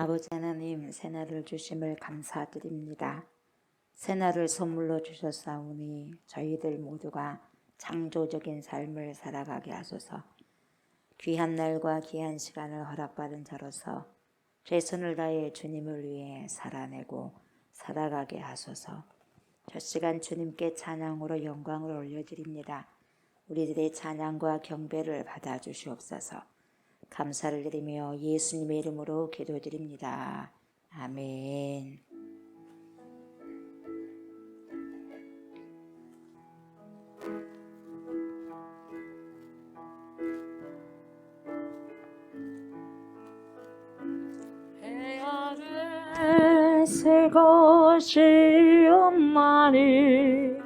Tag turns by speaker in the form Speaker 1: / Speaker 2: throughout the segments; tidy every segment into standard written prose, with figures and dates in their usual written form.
Speaker 1: 아버지 하나님, 새날을 주심을 감사드립니다. 새날을 선물로 주셨사오니 저희들 모두가 창조적인 삶을 살아가게 하소서. 귀한 날과 귀한 시간을 허락받은 자로서 최선을 다해 주님을 위해 살아내고 살아가게 하소서. 저 시간 주님께 찬양으로 영광을 올려드립니다. 우리들의 찬양과 경배를 받아주시옵소서. 감사를 드리며 예수님의 이름으로 기도드립니다. 아멘.
Speaker 2: 해 아래 새 것이 없나니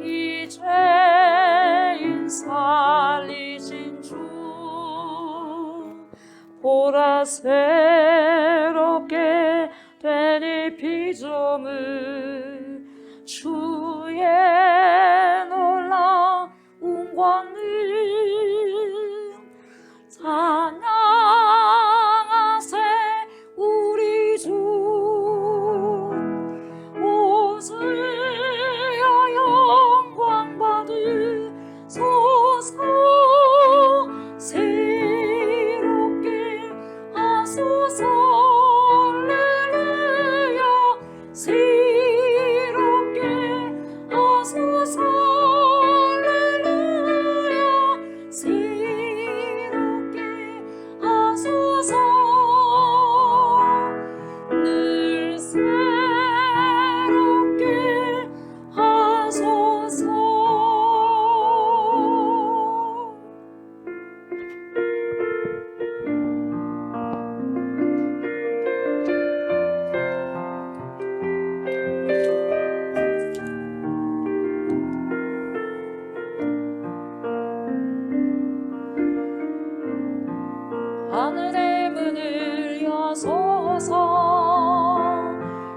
Speaker 2: 이제인 살리신 주 보라 새롭게 된 이 피조물 주의 놀라운 광을 찬양하세 우리 주 오시어 영광 받으소서 새롭게 하소서 할렐루야 새롭게 하소서 할렐루야 새롭게 하소서 늘 새롭게 하소서. 하늘의 문을 여소서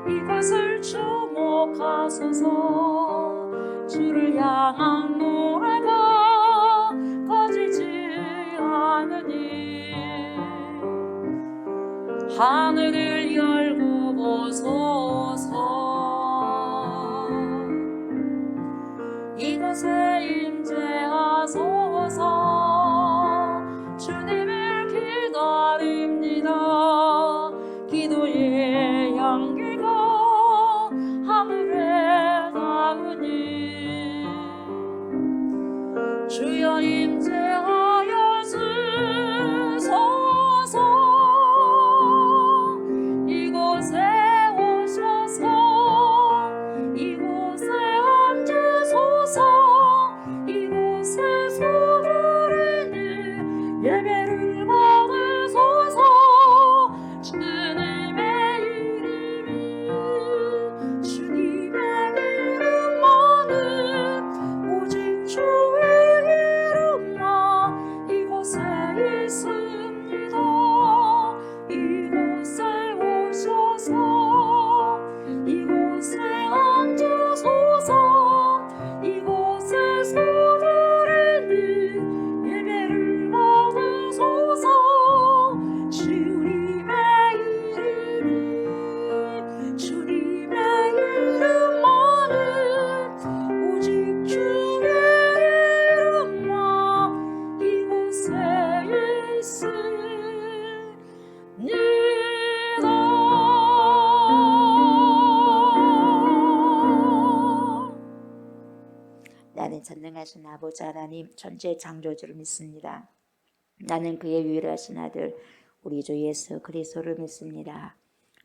Speaker 2: 이것을 주목하소서 주를 향한 노래가 꺼지지 않으니 하늘을 열고 보소서 이곳에 임재하소서 주님을 기다립니다. 기도의 향기가 하늘에 닿으니 주여 임재하여 주소서 이곳에 오셔서 이곳에 앉으소서 이곳에 소들으니 예배를 받으소서 주님의 이름이 주님의 이름만은 오직 주의 이름만 이곳에 있습니다. 이곳에 오셔서 이곳에 앉으소서 이곳에 소들으니 예배를 받으소서 주님의 이름이 주님의 이름만은 오직 주의 이름만 이곳에 있습니다.
Speaker 1: 나는 전능하신 아버지 하나님, 천지의 창조주를 믿습니다. 나는 그의 유일하신 아들 우리 주 예수 그리스도를 믿습니다.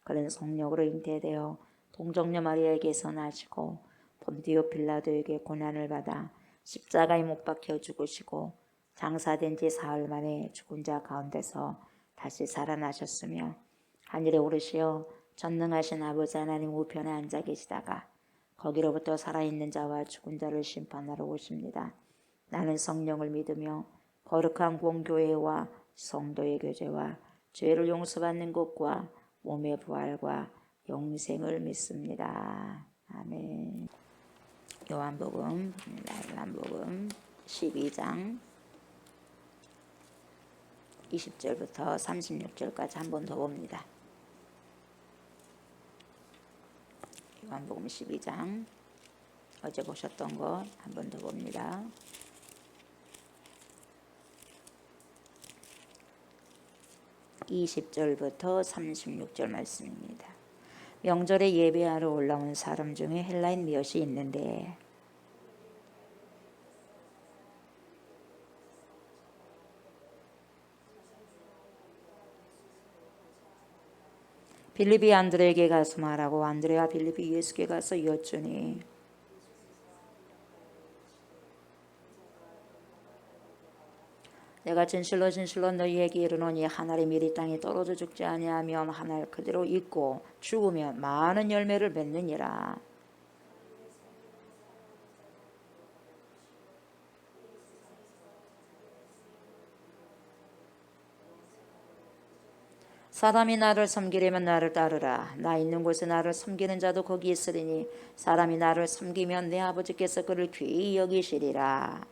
Speaker 1: 그는 성령으로 잉태되어 동정녀 마리아에게서 나시고 본디오 빌라도에게 고난을 받아 십자가에 못 박혀 죽으시고 장사된 지 사흘 만에 죽은 자 가운데서 다시 살아나셨으며 하늘에 오르시어 전능하신 아버지 하나님 우편에 앉아 계시다가 거기로부터 살아있는 자와 죽은 자를 심판하러 오십니다. 나는 성령을 믿으며 거룩한 공교회와 성도의 교제와 죄를 용서받는 것과 몸의 부활과 영생을 믿습니다. 아멘. 요한복음 12장 20절부터 36절까지 한 번 더 봅니다. 요한복음 12장 어제 보셨던 것 한 번 더 봅니다. 20절부터 36절 말씀입니다. 명절에 예배하러 올라온 사람 중에 헬라인 몇이 있는데 빌립이 안드레에게 가서 말하고 안드레와 빌립이 예수께 가서 여쭈니 내가 진실로 진실로 너희에게 이르노니 한 알이 미리 땅에 떨어져 죽지 아니하면 한 알 그대로 있고 죽으면 많은 열매를 맺느니라. 사람이 나를 섬기려면 나를 따르라. 나 있는 곳에 나를 섬기는 자도 거기 있으리니 사람이 나를 섬기면 내 아버지께서 그를 귀히 여기시리라.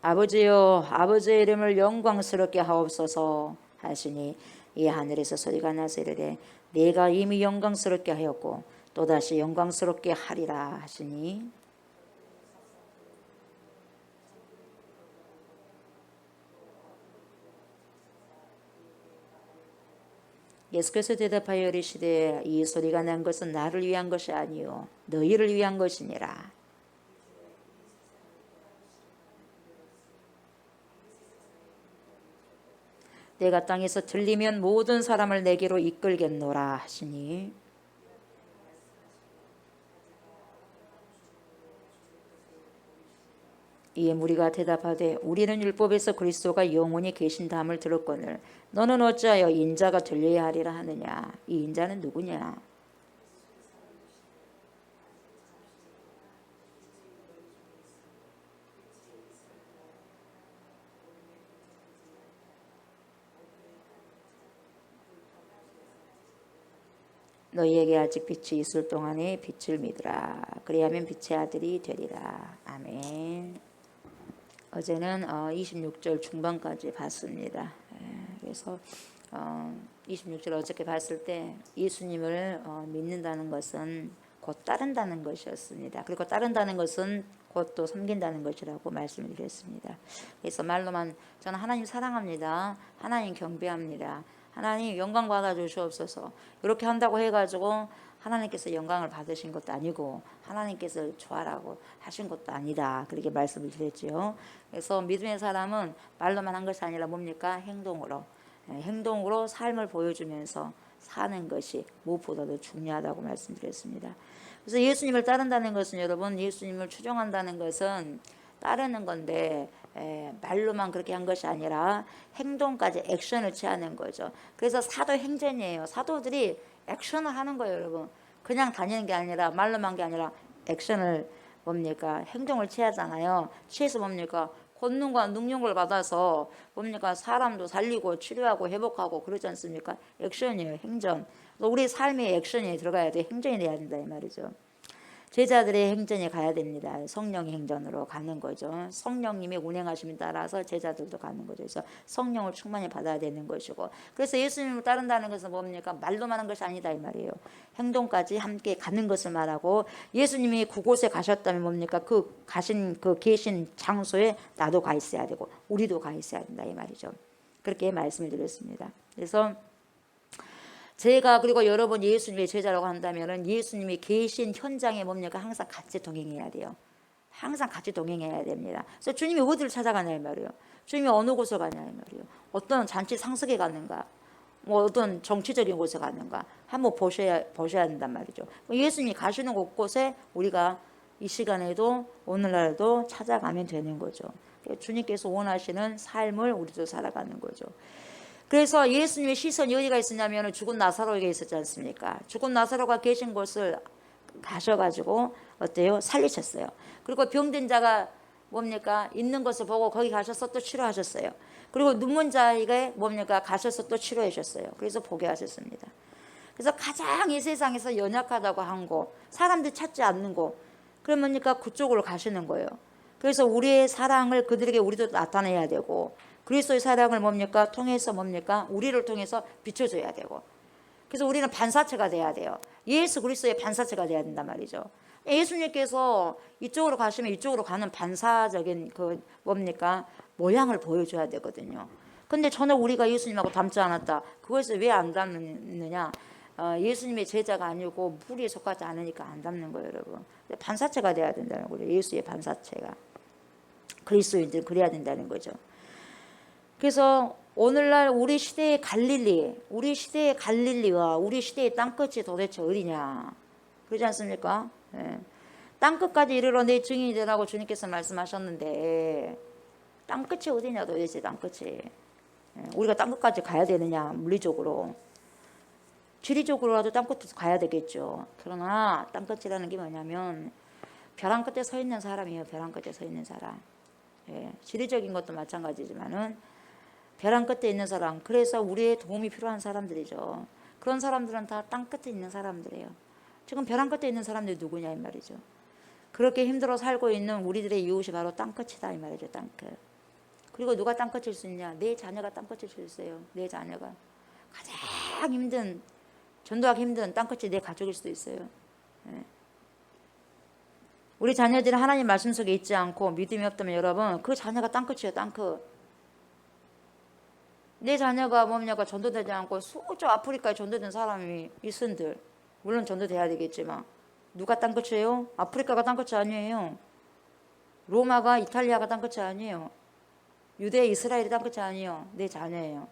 Speaker 1: 아버지여 아버지의 이름을 영광스럽게 하옵소서 하시니 이 하늘에서 소리가 나서 이르되 내가 이미 영광스럽게 하였고 또다시 영광스럽게 하리라 하시니 예수께서 대답하여 이르시되 이 소리가 난 것은 나를 위한 것이 아니요 너희를 위한 것이니라. 내가 땅에서 들리면 모든 사람을 내게로 이끌겠노라 하시니 이에 무리가 대답하되 우리는 율법에서 그리스도가 영원히 계신다함을 들었거늘 너는 어찌하여 인자가 들려야 하리라 하느냐. 이 인자는 누구냐. 너희에게 아직 빛이 있을 동안에 빛을 믿으라. 그리하면 빛의 아들이 되리라. 아멘. 어제는 26절 중반까지 봤습니다. 그래서 26절 어저께 봤을 때 예수님을 믿는다는 것은 곧 따른다는 것이었습니다. 그리고 따른다는 것은 곧 또 섬긴다는 것이라고 말씀을 드렸습니다. 그래서 말로만 저는 하나님 사랑합니다. 하나님 경배합니다. 하나님 영광 받아 주시옵소서. 이렇게 한다고 해가지고 하나님께서 영광을 받으신 것도 아니고 하나님께서 좋아라고 하신 것도 아니다. 그렇게 말씀을 드렸죠. 그래서 믿음의 사람은 말로만 한 것이 아니라 뭡니까? 행동으로 삶을 보여주면서 사는 것이 무엇보다도 중요하다고 말씀드렸습니다. 그래서 예수님을 따른다는 것은 여러분 예수님을 추종한다는 것은 따르는 건데 말로만 그렇게 한 것이 아니라 행동까지 액션을 취하는 거죠. 그래서 사도행전이에요. 사도들이 액션을 하는 거예요, 여러분. 그냥 다니는 게 아니라 말로만 한 게 아니라 액션을 뭡니까? 행동을 취하잖아요. 취해서 뭡니까? 권능과 능력을 받아서 뭡니까? 사람도 살리고 치료하고 회복하고 그러지 않습니까? 액션이에요, 행전. 우리 삶의 액션이 들어가야 돼. 행전이 돼야 된다 이 말이죠. 제자들의 행전에 가야 됩니다. 성령의 행전으로 가는 거죠. 성령님이 운행하심에 따라서 제자들도 가는 거죠. 그래서 성령을 충만히 받아야 되는 것이고, 그래서 예수님을 따른다는 것은 뭡니까? 말로만 하는 것이 아니다 이 말이에요. 행동까지 함께 가는 것을 말하고, 예수님이 그곳에 가셨다면 뭡니까? 그 가신 그 계신 장소에 나도 가 있어야 되고 우리도 가 있어야 된다 이 말이죠. 그렇게 말씀을 드렸습니다. 그래서 제가 그리고 여러분 예수님의 제자라고 한다면은 예수님이 계신 현장에 뭡니까? 항상 같이 동행해야 돼요. 항상 같이 동행해야 됩니다. 그래서 주님이 어디를 찾아가냐 이 말이에요. 주님이 어느 곳을 가냐 이 말이에요. 어떤 잔치 상석에 가는가, 뭐 어떤 정치적인 곳에 가는가 한번 보셔야 된단 말이죠. 예수님이 가시는 곳곳에 우리가 이 시간에도 오늘날도 찾아가면 되는 거죠. 주님께서 원하시는 삶을 우리도 살아가는 거죠. 그래서 예수님의 시선이 어디가 있었냐면 죽은 나사로에게 있었지 않습니까? 죽은 나사로가 계신 곳을 가셔가지고 어때요? 살리셨어요. 그리고 병든 자가 뭡니까? 있는 것을 보고 거기 가셔서 또 치료하셨어요. 그리고 눈먼 자에게 뭡니까? 가셔서 또 치료해 주셨어요. 그래서 보게 하셨습니다. 그래서 가장 이 세상에서 연약하다고 한 곳, 사람들이 찾지 않는 곳, 그러니까 그쪽으로 가시는 거예요. 그래서 우리의 사랑을 그들에게 우리도 나타내야 되고 그리스도의 사랑을 뭡니까? 통해서 뭡니까? 우리를 통해서 비춰줘야 되고 그래서 우리는 반사체가 돼야 돼요. 예수 그리스도의 반사체가 돼야 된단 말이죠. 예수님께서 이쪽으로 가시면 이쪽으로 가는 반사적인 그 뭡니까? 모양을 보여줘야 되거든요. 근데 전혀 우리가 예수님하고 닮지 않았다. 그것을 왜 안 닮느냐? 예수님의 제자가 아니고 무리에 속하지 않으니까 안 닮는 거예요, 여러분. 반사체가 돼야 된다는 거죠. 예수의 반사체가. 그리스도인들은 그래야 된다는 거죠. 그래서 오늘날 우리 시대의 갈릴리와 우리 시대의 땅끝이 도대체 어디냐? 그러지 않습니까? 예. 땅끝까지 이르러 내 증인이 되라고 주님께서 말씀하셨는데 땅끝이 어디냐 도대체 땅끝이. 예. 우리가 땅끝까지 가야 되느냐 물리적으로. 지리적으로라도 땅끝에서 가야 되겠죠. 그러나 땅끝이라는 게 뭐냐면 벼랑 끝에 서 있는 사람이에요. 벼랑 끝에 서 있는 사람. 예. 지리적인 것도 마찬가지지만은 벼랑 끝에 있는 사람. 그래서 우리의 도움이 필요한 사람들이죠. 그런 사람들은 다 땅 끝에 있는 사람들이에요. 지금 벼랑 끝에 있는 사람들이 누구냐 이 말이죠. 그렇게 힘들어 살고 있는 우리들의 이웃이 바로 땅끝이다 이 말이죠. 땅끝. 그리고 누가 땅끝일 수 있냐? 내 자녀가 땅끝일 수 있어요. 내 자녀가 가장 힘든 전도하기 힘든 땅끝이 내 가족일 수도 있어요. 예. 우리 자녀들은 하나님 말씀 속에 있지 않고 믿음이 없다면 여러분 그 자녀가 땅끝이에요. 땅끝. 내 자녀가 뭡니까? 전도되지 않고 수저 아프리카에 전도된 사람이 있은들 물론 전도돼야 되겠지만 누가 땅끝이에요? 아프리카가 땅끝이 아니에요. 로마가 이탈리아가 땅끝이 아니에요. 유대 이스라엘이 땅끝이 아니에요. 내 자녀예요.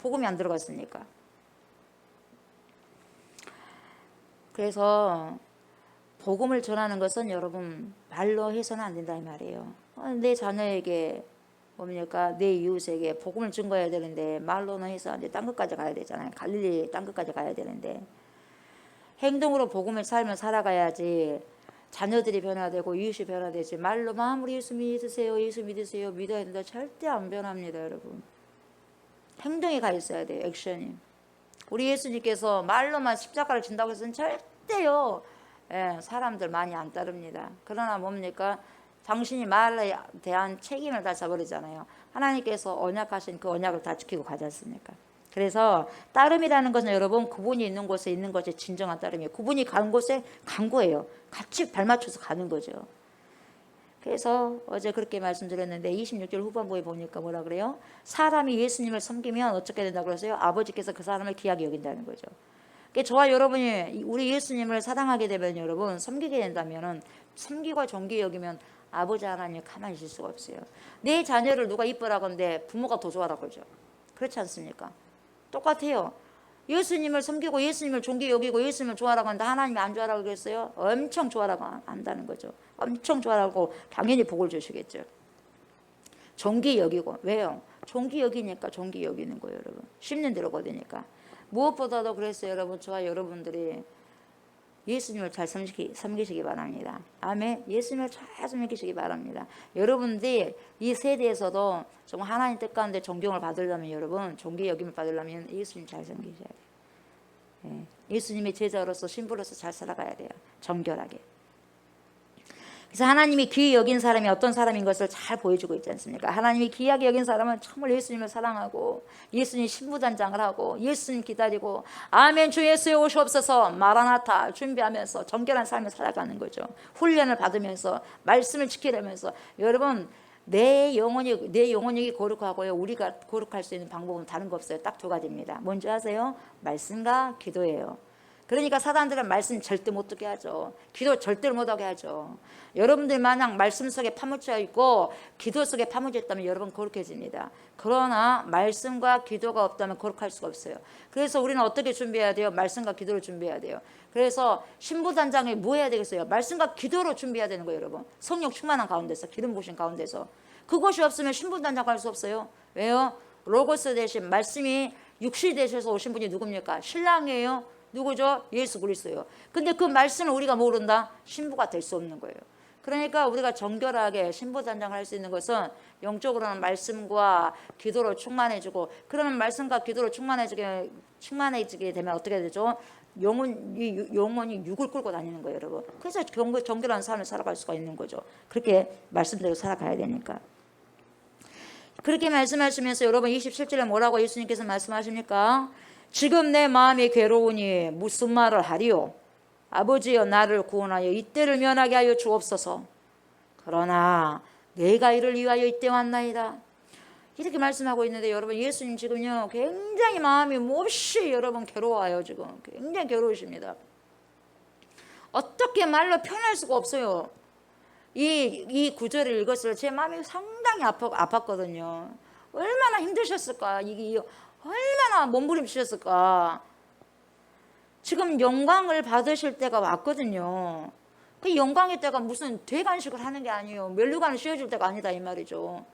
Speaker 1: 복음이 안 들어갔으니까. 그래서 복음을 전하는 것은 여러분 말로 해서는 안 된다 이 말이에요. 내 자녀에게 뭡니까? 내 이웃에게 복음을 증거해야 되는데 말로는 해서 이제 땅끝까지 가야 되잖아요. 갈릴리 땅끝까지 가야 되는데 행동으로 복음을 살면 살아가야지 자녀들이 변화되고 이웃이 변화되지 말로만 아무리 예수 믿으세요 예수 믿으세요 믿어야 된다 절대 안 변합니다 여러분. 행동이 가 있어야 돼요. 액션이. 우리 예수님께서 말로만 십자가를 진다고 해서는 절대요 사람들 많이 안 따릅니다. 그러나 뭡니까? 당신이 말에 대한 책임을 다 져버리잖아요. 하나님께서 언약하신 그 언약을 다 지키고 가지 않습니까? 그래서 따름이라는 것은 여러분 그분이 있는 곳에 있는 것이 진정한 따름이에요. 그분이 가는 곳에 간 거예요. 같이 발맞춰서 가는 거죠. 그래서 어제 그렇게 말씀드렸는데 26절 후반부에 보니까 뭐라 그래요? 사람이 예수님을 섬기면 어떻게 된다고 그랬어요? 아버지께서 그 사람을 귀하게 여긴다는 거죠. 그러니까 저와 여러분이 우리 예수님을 사랑하게 되면 여러분 섬기게 된다면은 섬기고 존귀 여기면 아버지 하나님 가만히 있을 수가 없어요. 내 자녀를 누가 이뻐라건데 부모가 더 좋아라 그러죠. 그렇지 않습니까? 똑같아요. 예수님을 섬기고 예수님을 존귀 여기고 예수님을 좋아라고 하는데 하나님이 안 좋아라고 그랬어요? 엄청 좋아라고 한다는 거죠. 엄청 좋아라고 당연히 복을 주시겠죠. 존귀 여기고. 왜요? 존귀 여기니까 존귀 여기는 거예요 여러분. 심는 대로 거두니까. 무엇보다도 그랬어요 여러분. 저와 여러분들이 예수님을 잘 섬기시기 바랍니다. 아멘. 예수님을 잘 섬기시기 바랍니다. 여러분들이 이 세대에서도 정말 하나님 뜻 가운데 존경을 받으려면 여러분 존귀 여김을 받으려면 예수님 잘 섬기셔야 돼요. 예수님의 제자로서 신부로서 잘 살아가야 돼요. 정결하게. 그래서 하나님이 귀히 여긴 사람이 어떤 사람인 것을 잘 보여주고 있지 않습니까? 하나님이 귀하게 여긴 사람은 정말 예수님을 사랑하고 예수님 신부단장을 하고 예수님 기다리고 아멘 주 예수여 오시옵소서 마라나타 준비하면서 정결한 삶을 살아가는 거죠. 훈련을 받으면서 말씀을 지키려면서 여러분 내 영혼이 거룩하고요. 우리가 거룩할 수 있는 방법은 다른 거 없어요. 딱 두 가지입니다. 뭔지 아세요? 말씀과 기도예요. 그러니까 사단들은 말씀 절대 못 듣게 하죠. 기도 절대로 못하게 하죠. 여러분들 마냥 말씀 속에 파묻혀 있고 기도 속에 파묻혀 있다면 여러분 거룩해집니다. 그러나 말씀과 기도가 없다면 거룩할 수가 없어요. 그래서 우리는 어떻게 준비해야 돼요? 말씀과 기도를 준비해야 돼요. 그래서 신부단장이 뭐 해야 되겠어요? 말씀과 기도로 준비해야 되는 거예요 여러분. 성령 충만한 가운데서 기름 부으신 가운데서. 그것이 없으면 신부단장 할 수 없어요. 왜요? 로고스 대신 말씀이 육시 되셔서 오신 분이 누굽니까? 신랑이에요. 누구죠? 예수 그리스도예요. 근데 그 말씀을 우리가 모른다? 신부가 될 수 없는 거예요. 그러니까 우리가 정결하게 신부단장을 할 수 있는 것은 영적으로는 말씀과 기도로 충만해지고 그러면 말씀과 기도로 충만해지게 되면 어떻게 되죠? 영혼이 육을 끌고 다니는 거예요, 여러분. 그래서 정결한 삶을 살아갈 수가 있는 거죠. 그렇게 말씀대로 살아가야 되니까. 그렇게 말씀하시면서 여러분 27절에 뭐라고 예수님께서 말씀하십니까? 지금 내 마음이 괴로우니 무슨 말을 하리요? 아버지여 나를 구원하여 이때를 면하게 하여 주옵소서. 그러나 내가 이를 위하여 이때 왔나이다. 이렇게 말씀하고 있는데 여러분 예수님 지금요 굉장히 마음이 몹시 여러분 괴로워요. 지금 굉장히 괴로우십니다. 어떻게 말로 표현할 수가 없어요. 이 구절을 읽었을 때 제 마음이 상당히 아팠거든요. 얼마나 힘드셨을까. 이게 얼마나 몸부림치셨을까. 지금 영광을 받으실 때가 왔거든요. 그 영광의 때가 무슨 대관식을 하는 게 아니에요. 면류관을 씌워줄 때가 아니다 이 말이죠.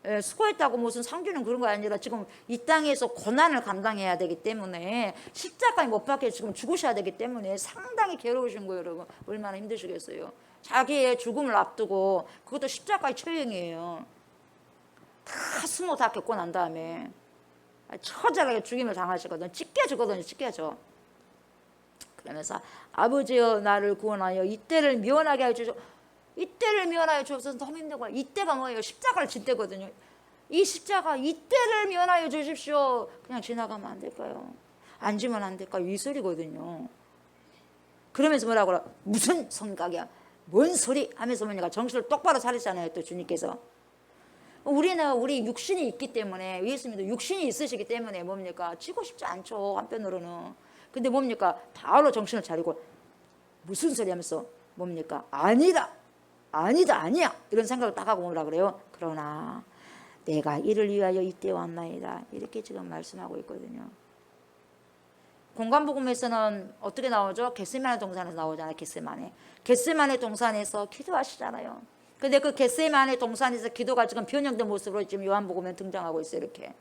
Speaker 1: 예, 수고했다고 무슨 상 주는 그런 거 아니라 지금 이 땅에서 고난을 감당해야 되기 때문에 십자가에 못 박혀 지금 죽으셔야 되기 때문에 상당히 괴로우신 거예요. 여러분 얼마나 힘드시겠어요. 자기의 죽음을 앞두고 그것도 십자가의 처형이에요. 다 수모 다 겪고 난 다음에 처절하게 죽임을 당하시거든요. 찢겨지거든요. 찢겨져. 그러면서 아버지여 나를 구원하여 이때를 면하게 하여 주시오. 이때를 면하여 주옵소서. 너무 힘든 거예요. 이때가 뭐예요? 십자가를 질 때거든요. 이 십자가 이때를 면하여 주십시오. 그냥 지나가면 안 될까요? 앉으면 안 될까요? 이 소리거든요. 그러면서 뭐라고 그래? 무슨 생각이야? 뭔 소리? 하면서 뭐냐가 정신을 똑바로 차리잖아요. 또 주님께서. 우리는 우리 육신이 있기 때문에 예수님도 육신이 있으시기 때문에 뭡니까? 지고 싶지 않죠. 한편으로는. 근데 뭡니까? 바로 정신을 차리고 무슨 소리 하면서 뭡니까? 아니다. 아니야. 이런 생각을 딱 하고 뭐라 그래요? 그러나 내가 이를 위하여 이때 왔나이다. 이렇게 지금 말씀하고 있거든요. 공관복음에서는 어떻게 나오죠? 겟세마네 동산에서 나오잖아요. 겟세마네 동산에서 기도하시잖아요. 근데 그 겟세마네 동산에서 기도가 지금 변형된 모습으로 지금 요한복음에 등장하고 있어요. 이렇게.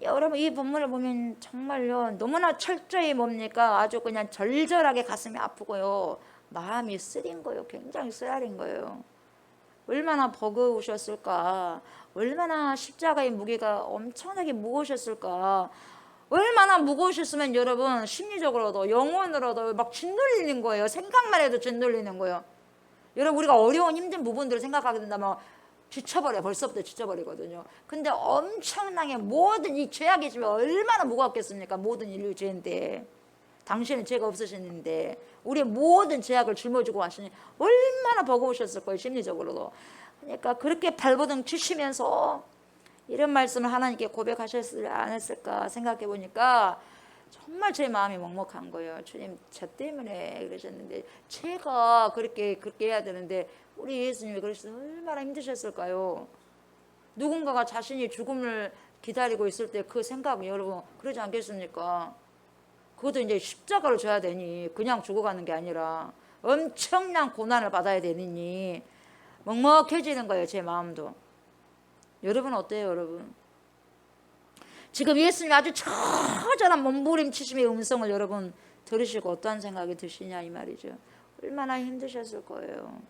Speaker 1: 여러분 이 본문을 보면 정말요 너무나 철저히 뭡니까? 아주 그냥 절절하게 가슴이 아프고요. 마음이 쓰린 거예요. 굉장히 쓰라린 거예요. 얼마나 버거우셨을까. 얼마나 십자가의 무게가 엄청나게 무거우셨을까. 얼마나 무거우셨으면 여러분 심리적으로도 영혼으로도 막 짓눌리는 거예요. 생각만 해도 짓눌리는 거예요. 여러분 우리가 어려운 힘든 부분들을 생각하게 된다면 지쳐버려. 벌써부터 지쳐버리거든요. 근데 엄청나게 모든 이 죄악의 짐이 얼마나 무겁겠습니까? 모든 인류의 죄인데 당신은 죄가 없으시는데 우리의 모든 죄악을 짊어지고 하시니 얼마나 버거우셨을 거예요. 심리적으로도. 그러니까 그렇게 발버둥 치시면서 이런 말씀을 하나님께 고백하셨지 않았을까 생각해 보니까 정말 제 마음이 먹먹한 거예요. 주님 저 때문에 그러셨는데 제가 그렇게 해야 되는데 우리 예수님이 그러셔서 얼마나 힘드셨을까요? 누군가가 자신이 죽음을 기다리고 있을 때 그 생각이 여러분 그러지 않겠습니까? 그것도 이제 십자가를 져야 되니 그냥 죽어가는 게 아니라 엄청난 고난을 받아야 되니 먹먹해지는 거예요. 제 마음도. 여러분 어때요? 여러분 지금 예수님이 아주 처절한 몸부림치심의 음성을 여러분 들으시고 어떠한 생각이 드시냐 이 말이죠. 얼마나 힘드셨을 거예요.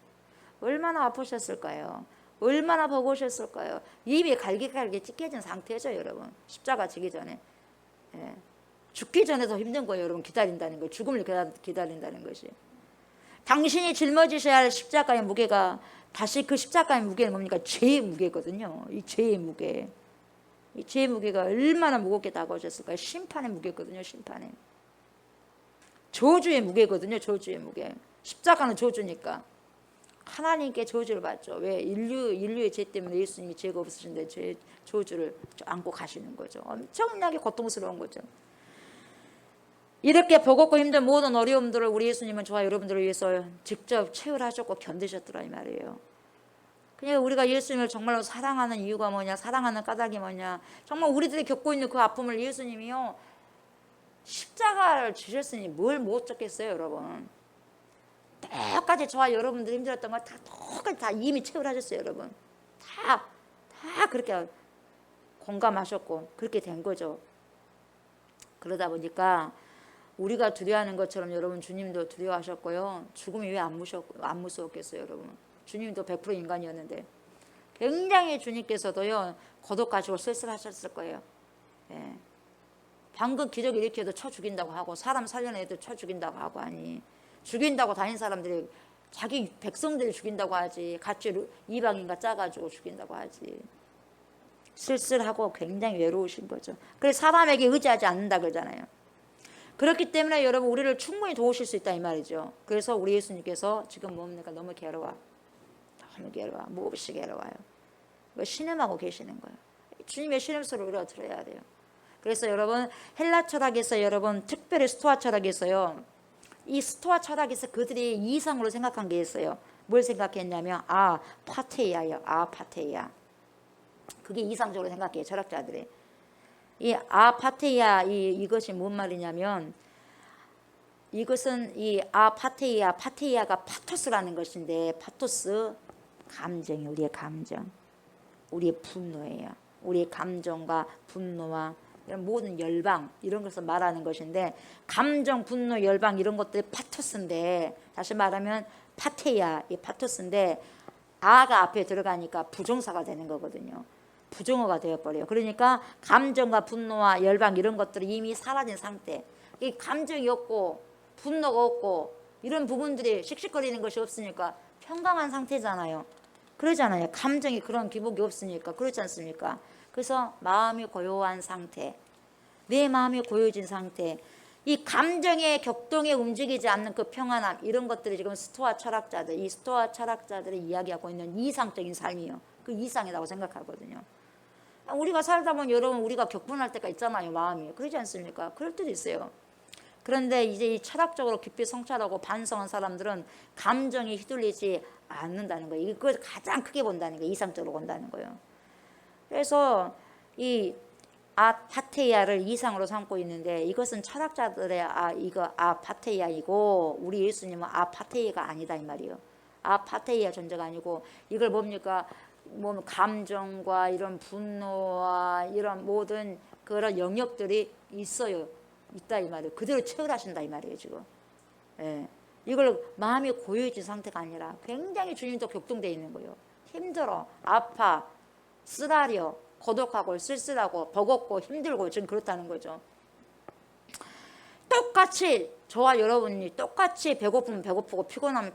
Speaker 1: 얼마나 아프셨을까요? 얼마나 버거우셨을까요? 입이 갈기갈기 찢겨진 상태죠. 여러분 십자가 지기 전에. 예. 죽기 전에 더 힘든 거예요. 여러분 기다린다는 거예요. 죽음을 기다린다는 것이. 당신이 짊어지셔야 할 십자가의 무게가 다시 그 십자가의 무게는 뭡니까? 죄의 무게거든요. 이 죄의 무게. 이 죄의 무게가 얼마나 무겁게 다가오셨을까요? 심판의 무게거든요. 심판의. 저주의 무게거든요. 저주의 무게. 십자가는 저주니까. 하나님께 저주를 받죠. 왜? 인류의 죄 때문에 예수님이 죄가 없으신데 죄 저주를 안고 가시는 거죠. 엄청나게 고통스러운 거죠. 이렇게 버겁고 힘든 모든 어려움들을 우리 예수님은 저와 여러분들을 위해서 직접 체험하셨고 견디셨더라 이 말이에요. 그냥 우리가 예수님을 정말로 사랑하는 이유가 뭐냐, 사랑하는 까닭이 뭐냐, 정말 우리들이 겪고 있는 그 아픔을 예수님이요 십자가를 지셨으니 뭘 못 졌겠어요. 여러분 똑같이 저와 여러분들 힘들었던 거 다 똑같이 다 이미 체험하셨어요. 여러분 다 그렇게 공감하셨고 그렇게 된 거죠. 그러다 보니까 우리가 두려워하는 것처럼 여러분 주님도 두려워하셨고요. 죽음이 왜 안 무서웠겠어요. 여러분 주님도 100% 인간이었는데 굉장히 주님께서도요 고독하시고 쓸쓸하셨을 거예요. 예. 방금 기적 일으켜도 쳐 죽인다고 하고 사람 살려낸 애도 쳐 죽인다고 하고 하니 죽인다고 다닌 사람들이 자기 백성들이 죽인다고 하지 같이 이방인과 짜가지고 죽인다고 하지. 쓸쓸하고 굉장히 외로우신 거죠. 그래서 사람에게 의지하지 않는다 그러잖아요. 그렇기 때문에 여러분 우리를 충분히 도우실 수 있다 이 말이죠. 그래서 우리 예수님께서 지금 뭡니까? 너무 괴로워. 너무 괴로워. 몹시 괴로워요. 신음하고 계시는 거예요. 주님의 신음소리를 우리가 들어야 돼요. 그래서 여러분 헬라 철학에서 여러분 특별히 스토아 철학에서요. 이 스토아 철학에서 그들이 이상으로 생각한 게 있어요. 뭘 생각했냐면 파테이아요. 파테이아. 그게 이상적으로 생각해요. 철학자들이. 이 파테이아 이것이 뭔 말이냐면 이것은 이 파테이아가 파토스라는 것인데 파토스 감정이 우리의 감정. 우리의 분노예요. 우리의 감정과 분노와 이런 모든 열방 이런 것을 말하는 것인데 감정, 분노, 열방 이런 것들이 파토스인데 다시 말하면 파테이아 이 파토스인데 아가 앞에 들어가니까 부정사가 되는 거거든요. 부정어가 되어버려요. 그러니까 감정과 분노와 열방 이런 것들이 이미 사라진 상태. 이 감정이 없고 분노가 없고 이런 부분들이 씩씩거리는 것이 없으니까 평강한 상태잖아요. 그러잖아요. 감정이 그런 기복이 없으니까 그렇지 않습니까? 그래서 마음이 고요한 상태, 내 마음이 고요해진 상태, 이 감정의 격동에 움직이지 않는 그 평안함 이런 것들이 지금 스토아 철학자들이 이야기하고 있는 이상적인 삶이에요. 그 이상이라고 생각하거든요. 우리가 살다 보면 여러분 우리가 격분할 때가 있잖아요. 마음이 그러지 않습니까? 그럴 때도 있어요. 그런데 이제 이 철학적으로 깊이 성찰하고 반성한 사람들은 감정이 휘둘리지 않는다는 거예요. 이걸 가장 크게 본다는 거예요. 이상적으로 본다는 거예요. 그래서 이 파테이아를 이상으로 삼고 있는데 이것은 철학자들의 파테이아이고 우리 예수님은 파테이아가 아니다 이 말이에요. 파테이아 존재가 아니고 이걸 뭡니까? 감정과 이런 분노와 이런 모든 그런 영역들이 있다 이 말이에요. 그대로 체결하신다 이 말이에요 지금. 예. 이걸 마음이 고요해진 상태가 아니라 굉장히 주님도 격동되어 있는 거예요. 힘들어, 아파, 쓰라려, 고독하고 쓸쓸하고 버겁고 힘들고 지금 그렇다는 거죠. 똑같이 저와 여러분이 똑같이 배고프면 배고프고 피곤하면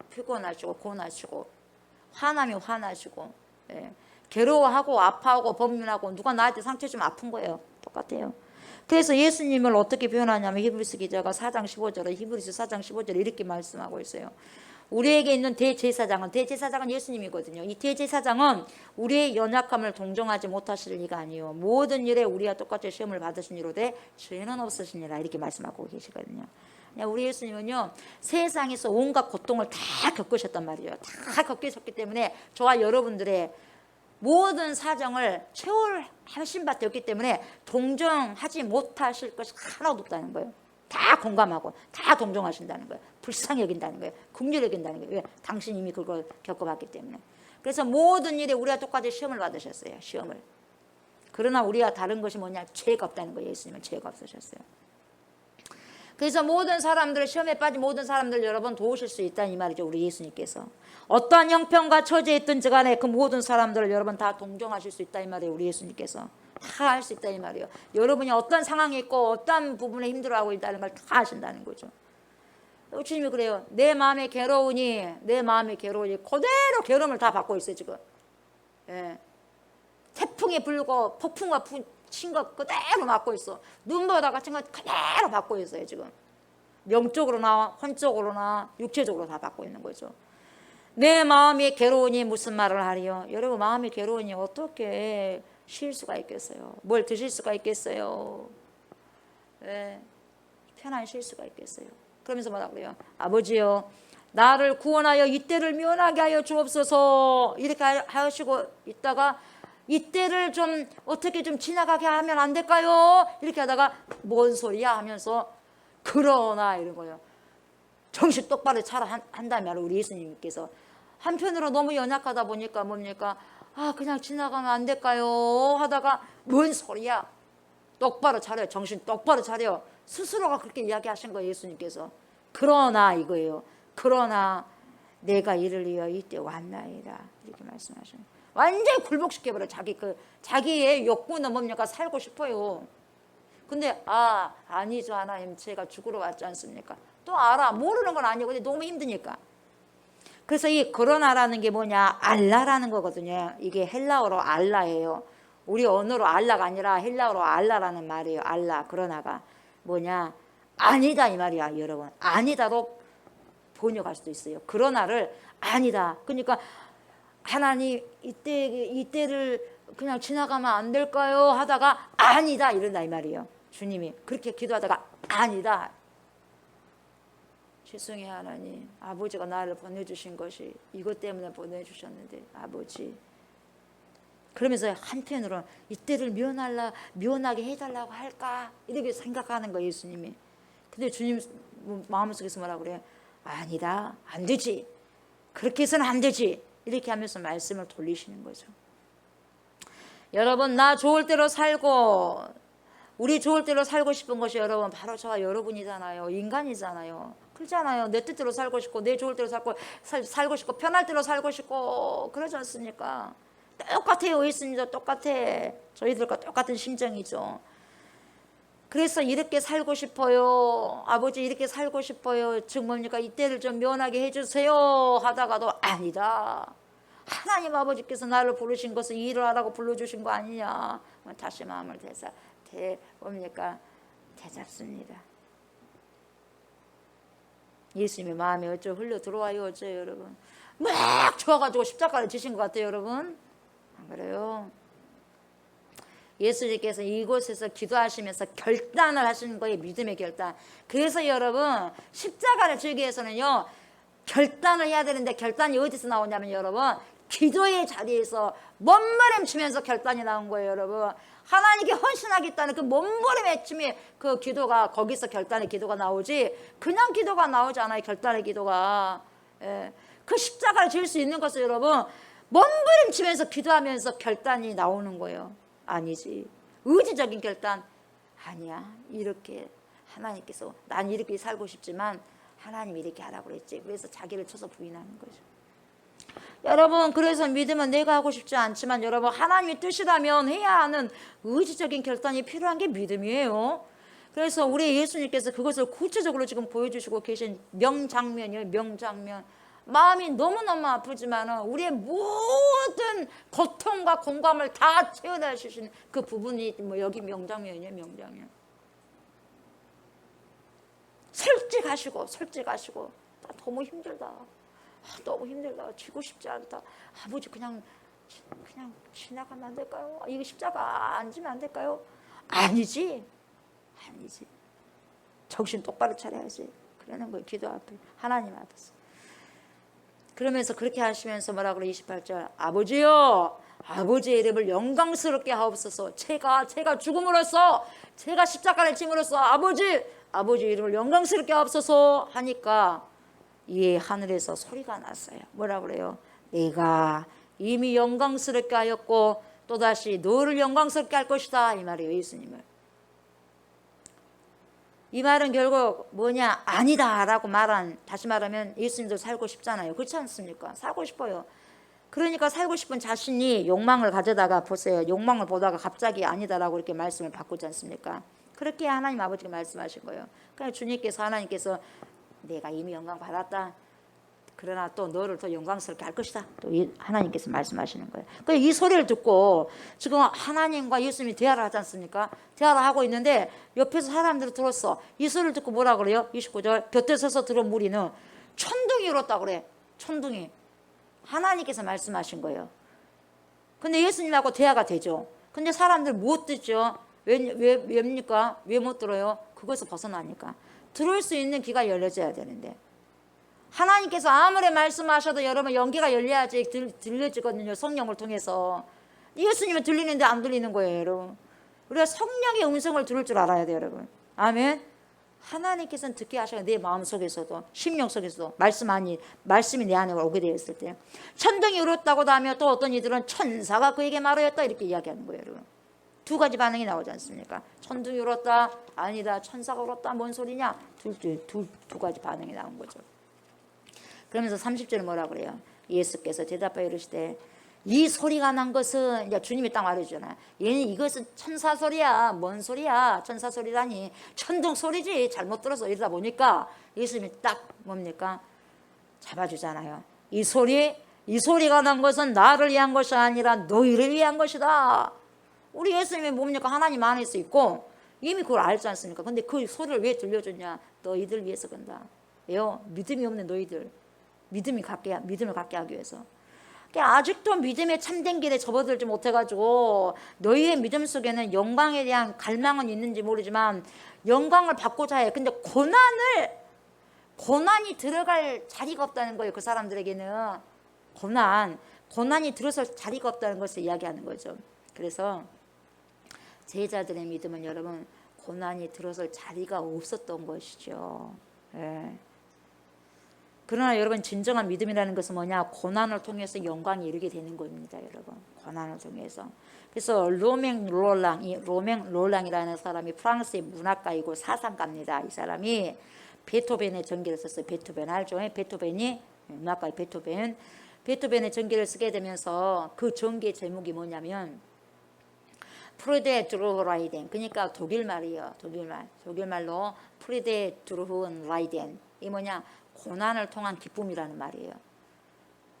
Speaker 1: 피곤하시고 고나시고 화나면 화나시고 괴로워하고 아파하고 범민하고 누가 나한테 상처 주면 아픈 거예요. 똑같아요. 그래서 예수님을 어떻게 표현하냐면 히브리서 기자가 4장 15절에 히브리서 4장 15절에 이렇게 말씀하고 있어요. 우리에게 있는 대제사장은 예수님이거든요. 이 대제사장은 우리의 연약함을 동정하지 못하실 리가 아니요 모든 일에 우리와 똑같이 시험을 받으신 이로되 죄는 없으시니라 이렇게 말씀하고 계시거든요. 우리 예수님은요 세상에서 온갖 고통을 다 겪으셨단 말이에요. 다 겪으셨기 때문에 저와 여러분들의 모든 사정을 체험하신 바 되었기 때문에 동정하지 못하실 것이 하나도 없다는 거예요. 다 공감하고 다 동정하신다는 거예요. 불쌍히 여긴다는 거예요. 긍휼히 여긴다는 거예요. 왜? 당신 이미 그걸 겪어봤기 때문에. 그래서 모든 일에 우리가 똑같이 시험을 받으셨어요. 시험을. 그러나 우리가 다른 것이 뭐냐? 죄가 없다는 거예요. 예수님은 죄가 없으셨어요. 그래서 모든 사람들 시험에 빠진 모든 사람들 여러분 도우실 수 있다는 이 말이죠. 우리 예수님께서 어떠한 형편과 처지에 있든지 간에 그 모든 사람들을 여러분 다 동정하실 수 있다 이 말이에요. 우리 예수님께서 다 할 수 있다 이 말이에요. 여러분이 어떤 상황에 있고 어떤 부분에 힘들어하고 있다는 걸 다 아신다는 거죠. 주님이 그래요. 내 마음이 괴로우니 그대로 괴로움을 다 받고 있어요 지금. 태풍이 불고 폭풍과 친 것 그대로 맞고 있어. 눈보다가 친 것 그대로 받고 있어요 지금. 영적으로나 혼적으로나 육체적으로 다 받고 있는 거죠. 내 마음이 괴로우니 무슨 말을 하리요? 여러분 마음이 괴로우니 어떻게 쉴 수가 있겠어요? 뭘 드실 수가 있겠어요? 편안히 쉴 수가 있겠어요? 그러면서 뭐라 그래요? 아버지요 나를 구원하여 이때를 면하게 하여 주옵소서 이렇게 하시고 있다가 이때를 좀 어떻게 좀 지나가게 하면 안 될까요? 이렇게 하다가 뭔 소리야 하면서 그러나 이런 거예요. 정신 똑바로 차려 한다면 우리 예수님께서 한편으로 너무 연약하다 보니까 뭡니까? 그냥 지나가면 안 될까요? 하다가 뭔 소리야? 똑바로 차려. 정신 똑바로 차려. 스스로가 그렇게 이야기하신 거예요. 예수님께서. 그러나 이거예요. 그러나 내가 이를 위하여 이때 왔나이다. 이렇게 말씀하시는 거예요. 완전히 굴복시켜버려. 자기의 욕구는 뭡니까? 살고 싶어요. 근데 아니죠 하나님, 제가 죽으러 왔지 않습니까? 또 알아. 모르는 건 아니고 근데 너무 힘드니까. 그래서 이 그러나라는 게 뭐냐, 알라라는 거거든요. 이게 헬라어로 알라예요. 우리 언어로 알라가 아니라 헬라어로 알라라는 말이에요. 알라. 그러나가 뭐냐, 아니다 이 말이야 여러분. 아니다로 번역할 수도 있어요. 그러나를 아니다. 그러니까 하나님 이때를 그냥 지나가면 안 될까요 하다가 아니다 이런다 이 말이에요. 주님이 그렇게 기도하다가 아니다. 죄송해요 하나님, 아버지가 나를 보내주신 것이 이것 때문에 보내주셨는데 아버지, 그러면서 한편으로는 이때를 면하게 해달라고 할까 이렇게 생각하는 거예요 예수님이. 근데 주님 마음속에서 뭐라 그래요? 아니다, 안 되지, 그렇게 해서는 안 되지, 이렇게 하면서 말씀을 돌리시는 거죠. 여러분, 나 좋을 대로 살고 우리 좋을 대로 살고 싶은 것이 여러분 바로 저와 여러분이잖아요. 인간이잖아요. 그렇잖아요. 내 뜻대로 살고 싶고 내 좋을 대로 살고 싶고 편할 대로 살고 싶고 그러지 않습니까? 똑같아요. 예수님도 똑같아. 저희들과 똑같은 심정이죠. 그래서 이렇게 살고 싶어요. 아버지 이렇게 살고 싶어요. 즉 뭡니까? 이때를 좀 면하게 해주세요 하다가도 아니다, 하나님 아버지께서 나를 부르신 것은 이 일을 하라고 불러주신 거 아니냐. 다시 마음을 뭡니까? 되잡습니다. 예수님의 마음이 어쩌 흘러 들어와요 어쩌 여러분. 막 좋아가지고 십자가를 지신 것 같아요 여러분. 안 그래요? 예수님께서 이곳에서 기도하시면서 결단을 하시는 거예요. 믿음의 결단. 그래서 여러분 십자가를 지기 위해서는요 결단을 해야 되는데, 결단이 어디서 나오냐면 여러분 기도의 자리에서 몸부림치면서 결단이 나온 거예요 여러분. 하나님께 헌신하겠다는 그 몸부림침이 그 기도가, 거기서 결단의 기도가 나오지 그냥 기도가 나오지 않아요. 결단의 기도가. 그 십자가를 질 수 있는 것을 여러분 몸부림치면서 기도하면서 결단이 나오는 거예요. 아니지, 의지적인 결단 아니야. 이렇게 하나님께서 난 이렇게 살고 싶지만 하나님이 이렇게 하라고 그랬지. 그래서 자기를 쳐서 부인하는 거죠. 여러분, 그래서 믿음은 내가 하고 싶지 않지만 여러분 하나님의 뜻이라면 해야 하는 의지적인 결단이 필요한 게 믿음이에요. 그래서 우리 예수님께서 그것을 구체적으로 지금 보여주시고 계신 명장면이에요. 명장면. 마음이 너무너무 아프지만 우리의 모든 고통과 공감을 다 채워다 주시는 그 부분이 여기 명장면이에요. 명장면. 솔직하시고 너무 힘들다. 너무 힘들다. 지고 싶지 않다. 아버지 그냥 지나가면 안 될까요? 이거 십자가 안 지면 안 될까요? 아니지. 정신 똑바로 차려야지. 그러는 거예요. 기도 앞에, 하나님 앞에서. 그러면서 그렇게 하시면서 뭐라 그래? 28절. 아버지요, 아버지의 이름을 영광스럽게 하옵소서. 제가 죽음으로써, 제가 십자가를 짐으로써 아버지 이름을 영광스럽게 하옵소서 하니까 이에 하늘에서 소리가 났어요. 뭐라 그래요? 내가 이미 영광스럽게 하였고 또다시 너를 영광스럽게 할 것이다 이 말이에요. 예수님을. 이 말은 결국 뭐냐? 아니다 라고 다시 말하면 예수님도 살고 싶잖아요. 그렇지 않습니까? 살고 싶어요. 그러니까 살고 싶은 자신이 욕망을 가져다가 보세요. 욕망을 보다가 갑자기 아니다라고 이렇게 말씀을 바꾸지 않습니까? 그렇게 하나님 아버지가 말씀하신 거예요. 그러니까 주님께서, 하나님께서 내가 이미 영광 받았다. 그러나 또 너를 더 영광스럽게 할 것이다. 또 하나님께서 말씀하시는 거예요. 그러니까 이 소리를 듣고 지금 하나님과 예수님이 대화를 하지 않습니까? 대화를 하고 있는데 옆에서 사람들이 들었어. 이 소리를 듣고 뭐라 그래요? 29절. 곁에 서서 들은 무리는 천둥이 울었다고 그래. 천둥이. 하나님께서 말씀하신 거예요. 근데 예수님하고 대화가 되죠. 근데 사람들 못 듣죠. 왜입니까? 왜 못 들어요? 그것을 벗어나니까. 들을 수 있는 귀가 열려져야 되는데, 하나님께서 아무리 말씀하셔도 여러분 연기가 열려야지 들려지거든요. 성령을 통해서. 예수님은 들리는데 안 들리는 거예요 여러분. 우리가 성령의 음성을 들을 줄 알아야 돼요 여러분. 아멘. 하나님께서는 듣게 하셔요. 내 마음속에서도 심령 속에서도 말씀이 내 안에 오게 되어 있을 때. 천둥이 울었다고 하며 또 어떤 이들은 천사가 그에게 말하였다 이렇게 이야기하는 거예요 여러분. 두 가지 반응이 나오지 않습니까? 천둥이 울었다, 아니다, 천사가 울었다, 뭔 소리냐? 두 가지 반응이 나온 거죠. 그러면서 30절에 뭐라 그래요? 예수께서 대답하여 이르시되 이 소리가 난 것은 이제 주님이 딱 말해주잖아요. 얘는 이것은 천사 소리야. 뭔 소리야? 천사 소리라니. 천둥 소리지. 잘못 들어서 이러다 보니까 예수님이 딱 뭡니까? 잡아주잖아요. 이 소리가 난 것은 나를 위한 것이 아니라 너희를 위한 것이다. 우리 예수님이 뭡니까? 하나님 안에서 있고 이미 그걸 알지 않습니까? 근데 그 소리를 왜 들려줬냐? 너희들 위해서 그런다. 왜요? 믿음이 없는 너희들. 믿음을 갖게 하기 위해서. 아직도 믿음의 참된 길에 접어들지 못해가지고 너희의 믿음 속에는 영광에 대한 갈망은 있는지 모르지만 영광을 받고자 해. 근데 고난이 들어갈 자리가 없다는 거예요. 그 사람들에게는 고난이 들어설 자리가 없다는 것을 이야기하는 거죠. 그래서 제자들의 믿음은 여러분 고난이 들어설 자리가 없었던 것이죠. 예. 그러나 여러분 진정한 믿음이라는 것은 뭐냐? 고난을 통해서 영광에 이르게 되는 겁니다. 여러분 고난을 통해서. 그래서 로맹 롤랑이라는 사람이 프랑스의 문학가이고 사상가입니다. 이 사람이 베토벤의 전기를 썼어요. 베토벤 알죠? 베토벤이 문학가의 베토벤의 전기를 쓰게 되면서 그 전기의 제목이 뭐냐면 프리데 드루라이덴, 그러니까 독일말이에요. 독일말로 프리데 드루라이덴, 이 뭐냐? 고난을 통한 기쁨이라는 말이에요.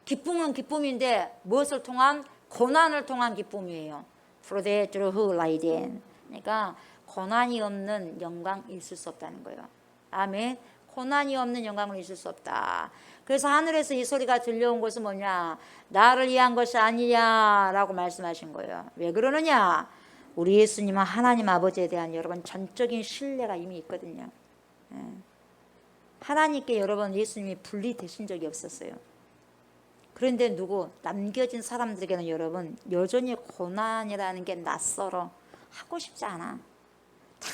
Speaker 1: 기쁨은 기쁨인데 무엇을 통한? 고난을 통한 기쁨이에요. 프리데 드루라이덴. 그러니까 고난이 없는 영광 있을 수 없다는 거예요. 아멘. 고난이 없는 영광을 있을 수 없다. 그래서 하늘에서 이 소리가 들려온 것은 뭐냐? 나를 위한 것이 아니냐라고 말씀하신 거예요. 왜 그러느냐? 우리 예수님은 하나님 아버지에 대한 여러분 전적인 신뢰가 이미 있거든요. 하나님께 여러분 예수님이 분리되신 적이 없었어요. 그런데 남겨진 사람들에게는 여러분 여전히 고난이라는 게 낯설어. 하고 싶지 않아. 다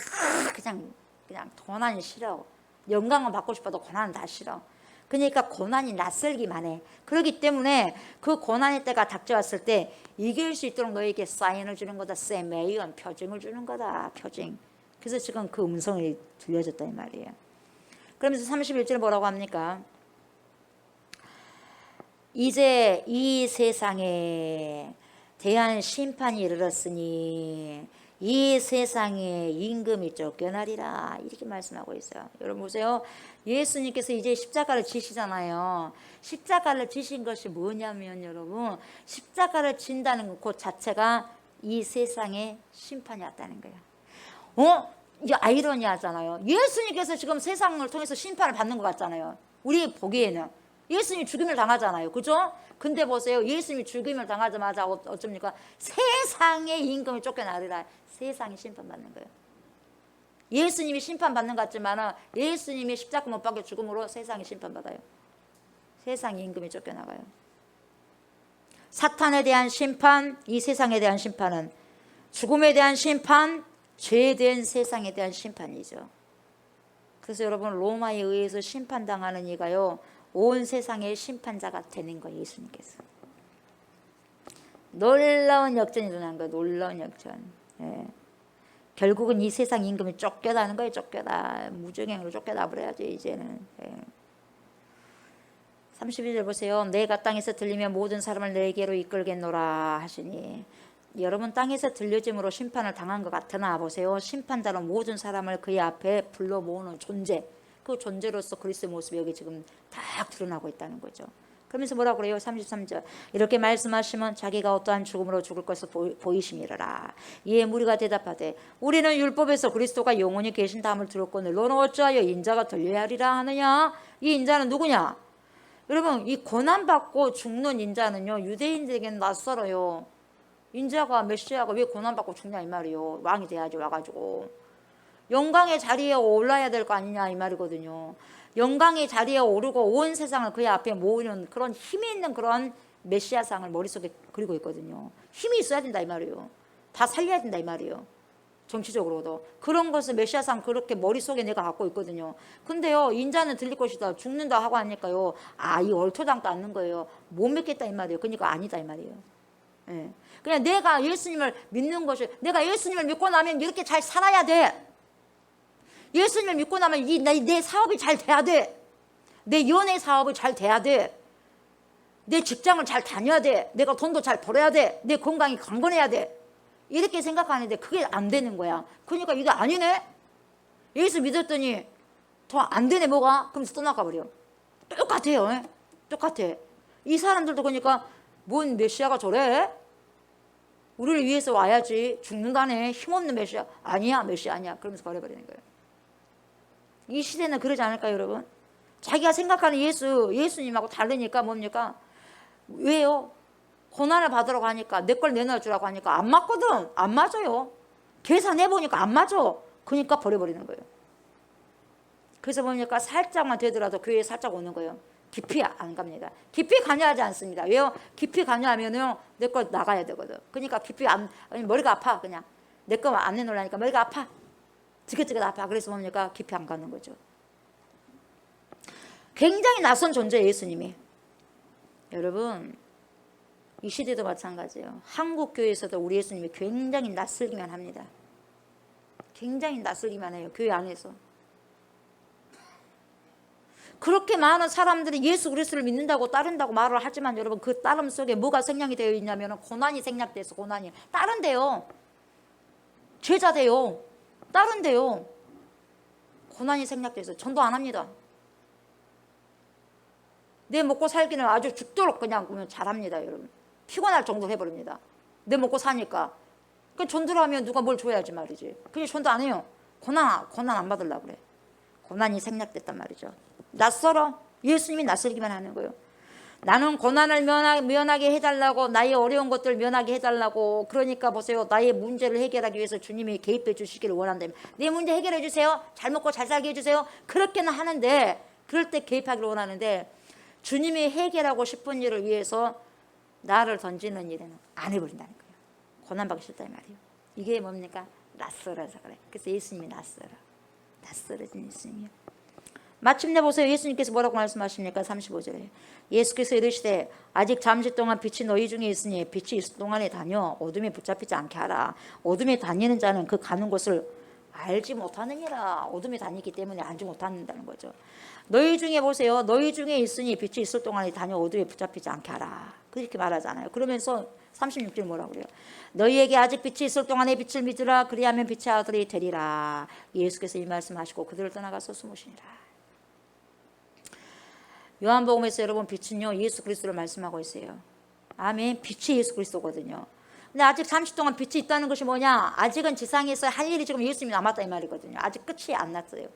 Speaker 1: 그냥 고난이 싫어. 영광을 받고 싶어도 고난은 다 싫어. 그러니까 고난이 낯설기만 해. 그렇기 때문에 그 고난의 때가 닥쳐왔을 때 이길 수 있도록 너에게 사인을 주는 거다. 세메이언, 표징을 주는 거다. 표징. 그래서 지금 그 음성이 들려졌다 이 말이에요. 그러면서 31절에 뭐라고 합니까? 이제 이 세상에 대한 심판이 이르렀으니 이 세상에 임금이 쫓겨나리라, 이렇게 말씀하고 있어요. 여러분 보세요. 예수님께서 이제 십자가를 지시잖아요. 십자가를 지신 것이 뭐냐면 여러분 십자가를 진다는 것 자체가 이 세상에 심판이 왔다는 거예요. 이게 아이러니하잖아요. 예수님께서 지금 세상을 통해서 심판을 받는 것 같잖아요. 우리 보기에는 예수님이 죽임을 당하잖아요. 그죠? 근데 보세요. 예수님이 죽임을 당하자마자 어쩝니까? 세상의 임금이 쫓겨나리라. 세상이 심판받는 거예요. 예수님이 심판받는 것 같지만 예수님이 십자가 못 박혀 죽음으로 세상이 심판받아요. 세상의 임금이 쫓겨나가요. 사탄에 대한 심판, 이 세상에 대한 심판은 죽음에 대한 심판, 죄에 대한 세상에 대한 심판이죠. 그래서 여러분 로마에 의해서 심판당하는 이가요 온 세상의 심판자가 되는 거예요. 예수님께서. 놀라운 역전이 일어난 거예요. 놀라운 역전. 예. 결국은 이 세상 임금이 쫓겨나는 거예요. 무정행으로 쫓겨나 버려야죠 이제는. 예. 32절 보세요. 내가 땅에서 들리면 모든 사람을 내게로 이끌겠노라 하시니, 여러분 땅에서 들려짐으로 심판을 당한 것 같으나 보세요. 심판자로 모든 사람을 그의 앞에 불러 모으는 존재, 그 존재로서 그리스도의 모습이 여기 지금 다 드러나고 있다는 거죠. 그러면서 뭐라고 그래요? 33절. 이렇게 말씀하시면 자기가 어떠한 죽음으로 죽을 것을 보이심이라. 이에 무리가 대답하되 우리는 율법에서 그리스도가 영원히 계신 다음을 들었거늘 너는 어찌하여 인자가 들려야 하리라 하느냐? 이 인자는 누구냐? 여러분 이 고난받고 죽는 인자는요 유대인들에게는 낯설어요. 인자가 메시아가 왜 고난받고 죽냐 이 말이요. 왕이 돼야지 와가지고 영광의 자리에 올라야 될 거 아니냐 이 말이거든요. 영광의 자리에 오르고 온 세상을 그의 앞에 모으는 그런 힘이 있는 그런 메시아상을 머릿속에 그리고 있거든요. 힘이 있어야 된다 이 말이에요. 다 살려야 된다 이 말이에요. 정치적으로도 그런 것을 메시아상 그렇게 머릿속에 내가 갖고 있거든요. 근데요 인자는 들릴 것이다 죽는다 하고 하니까요 이 얼토당도 않는 거예요. 못 믿겠다 이 말이에요. 그러니까 아니다 이 말이에요. 예. 그냥 내가 예수님을 믿는 것이, 내가 예수님을 믿고 나면 이렇게 잘 살아야 돼. 예수님을 믿고 나면 내 사업이 잘 돼야 돼. 내 연애 사업이 잘 돼야 돼. 내 직장을 잘 다녀야 돼. 내가 돈도 잘 벌어야 돼. 내 건강이 강건해야 돼. 이렇게 생각하는데 그게 안 되는 거야. 그러니까 이게 아니네. 예수 믿었더니 더 안 되네 뭐가. 그러면서 떠나가버려. 똑같아요. 똑같아. 이 사람들도 그러니까 뭔 메시아가 저래? 우리를 위해서 와야지. 죽는다네. 힘없는 메시아. 아니야 메시아 아니야. 그러면서 버려버리는 거예요. 이 시대는 그러지 않을까요 여러분? 자기가 생각하는 예수님하고 다르니까 뭡니까? 왜요? 고난을 받으러 가니까 내 걸 내놔주라고 하니까 안 맞거든. 안 맞아요. 계산해보니까 안 맞아. 그러니까 버려버리는 거예요. 그래서 뭡니까? 살짝만 되더라도 교회에 살짝 오는 거예요. 깊이 안 갑니다. 깊이 관여하지 않습니다. 왜요? 깊이 관여하면은 내 거 나가야 되거든. 그러니까 깊이 머리가 아파. 그냥 내 거 안 내놓으려니까 머리가 아파. 지긋지긋 아파. 그래서 뭡니까? 깊이 안 가는 거죠. 굉장히 낯선 존재예요 예수님이. 여러분 이 시대도 마찬가지예요. 한국 교회에서도 우리 예수님이 굉장히 낯설기만 합니다. 굉장히 낯설기만 해요. 교회 안에서. 그렇게 많은 사람들이 예수 그리스도를 믿는다고 따른다고 말을 하지만 여러분 그 따름 속에 뭐가 생략이 되어 있냐면 고난이 생략돼서 고난이 따른대요. 죄자 돼요. 따른대요. 고난이 생략돼서 전도 안 합니다. 내 먹고 살기는 아주 죽도록 그냥 잘합니다 여러분. 피곤할 정도로 해버립니다. 내 먹고 사니까. 그 전도를 하면 누가 뭘 줘야지 말이지. 그냥 전도 안 해요. 고난 안 받으려고 그래. 고난이 생략됐단 말이죠. 낯설어. 예수님이 낯설기만 하는 거예요. 나는 고난을 면하게 해달라고 나의 어려운 것들을 면하게 해달라고. 그러니까 보세요. 나의 문제를 해결하기 위해서 주님이 개입해 주시기를 원한다면 내 문제 해결해 주세요. 잘 먹고 잘 살게 해주세요. 그렇게는 하는데 그럴 때 개입하기를 원하는데 주님이 해결하고 싶은 일을 위해서 나를 던지는 일에는 안 해버린다는 거예요. 고난받기 싫다 이 말이에요. 이게 뭡니까? 낯설어서 그래. 그래서 예수님이 낯설어진 예수님이요. 마침내 보세요. 예수님께서 뭐라고 말씀하십니까? 35절에 예수께서 이르시되 아직 잠시 동안 빛이 너희 중에 있으니 빛이 있을 동안에 다녀 어둠에 붙잡히지 않게 하라. 어둠에 다니는 자는 그 가는 곳을 알지 못하느니라. 어둠에 다니기 때문에 알지 못한다는 거죠. 너희 중에 보세요. 너희 중에 있으니 빛이 있을 동안에 다녀 어둠에 붙잡히지 않게 하라. 그렇게 말하잖아요. 그러면서 36절 뭐라고 그래요? 너희에게 아직 빛이 있을 동안에 빛을 믿으라. 그리하면 빛의 아들이 되리라. 예수께서 이 말씀하시고 그들을 떠나가서 숨으시니라. 요한복음에서 여러분 빛은요 예수 그리스도를 말씀하고 있어요. 아멘. 빛이 예수 그리스도거든요. 근데 아직 30 동안 빛이 있다는 것이 뭐냐? 아직은 지상에서 할 일이 지금 예수님이 남았다 이 말이거든요. 아직 끝이 안 났어요.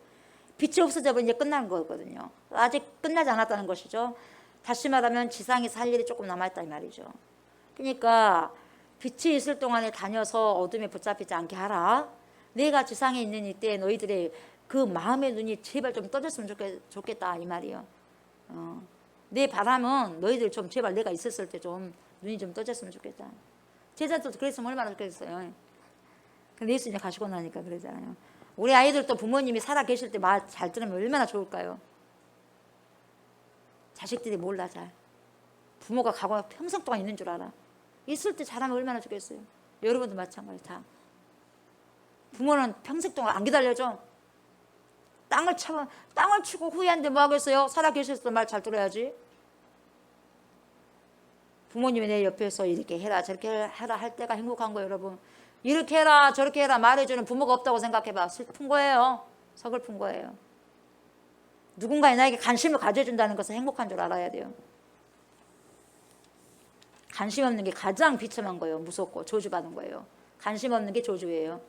Speaker 1: 빛이 없어져버리면 이제 끝나는 거거든요. 아직 끝나지 않았다는 것이죠. 다시 말하면 지상에서 할 일이 조금 남아있다 이 말이죠. 그러니까 빛이 있을 동안에 다녀서 어둠에 붙잡히지 않게 하라. 내가 지상에 있는 이때 너희들의 그 마음의 눈이 제발 좀 떠졌으면 좋겠다 이 말이에요. 내 바람은 너희들 좀 제발 내가 있었을 때 좀 눈이 좀 떠졌으면 좋겠다. 제자들도 그랬으면 얼마나 좋겠어요. 근데 예수님이 가시고 나니까 그러잖아요. 우리 아이들도 부모님이 살아 계실 때 말 잘 들으면 얼마나 좋을까요? 자식들이 몰라 잘. 부모가 가고 평생 동안 있는 줄 알아. 있을 때 잘하면 얼마나 좋겠어요. 여러분도 마찬가지 다. 부모는 평생 동안 안 기다려줘. 땅을 치고 후회하는데 뭐 하겠어요? 살아 계실 때 말 잘 들어야지. 부모님이 내 옆에서 이렇게 해라 저렇게 해라 할 때가 행복한 거예요 여러분. 이렇게 해라 저렇게 해라 말해주는 부모가 없다고 생각해봐. 슬픈 거예요. 서글픈 거예요. 누군가 나에게 관심을 가져준다는 것은 행복한 줄 알아야 돼요. 관심 없는 게 가장 비참한 거예요. 무섭고 저주받은 거예요. 관심 없는 게 저주예요.